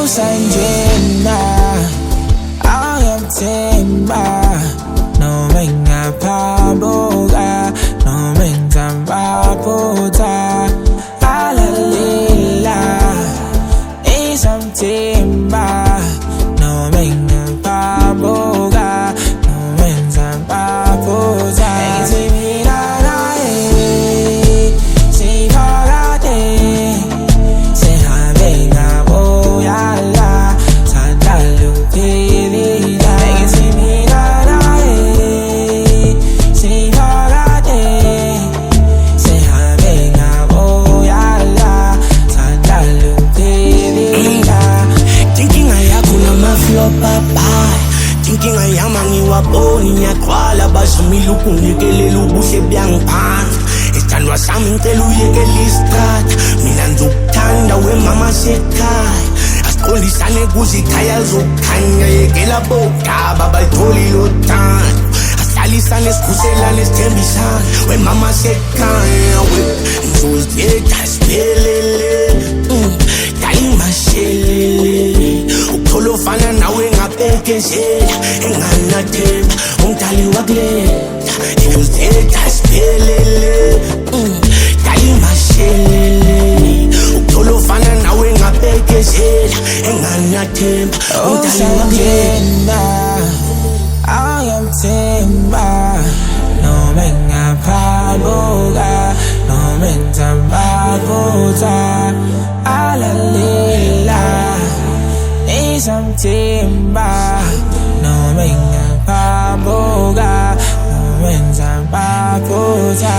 Stunna, I am timber. No menga paboga, no menga paputa. Alalila, isam timber. No menga paboga, no menga paputa. Thinking I am and you are born in your quala, but some me look on you get little bush young pan. It's time was something tell you get listed. Minanzo tanda when mama said kai. As only sane guzi kaya zo kanya yekela boka baba toli lotan. As ali sane skusela nes tembisan when mama said kaya we so is it as pelele. Kali mashelele. Ukolo fana nawe ngabekezela enganathemba umdali wakuleta ikuzithetha siphelele kali mashelele ukolo fana nawe ngabekezela enganathemba umdali wakuleta I am timber. No menga paboga, no menga paputa. Alalila, isam timber. No menga paboga, no menga paputa.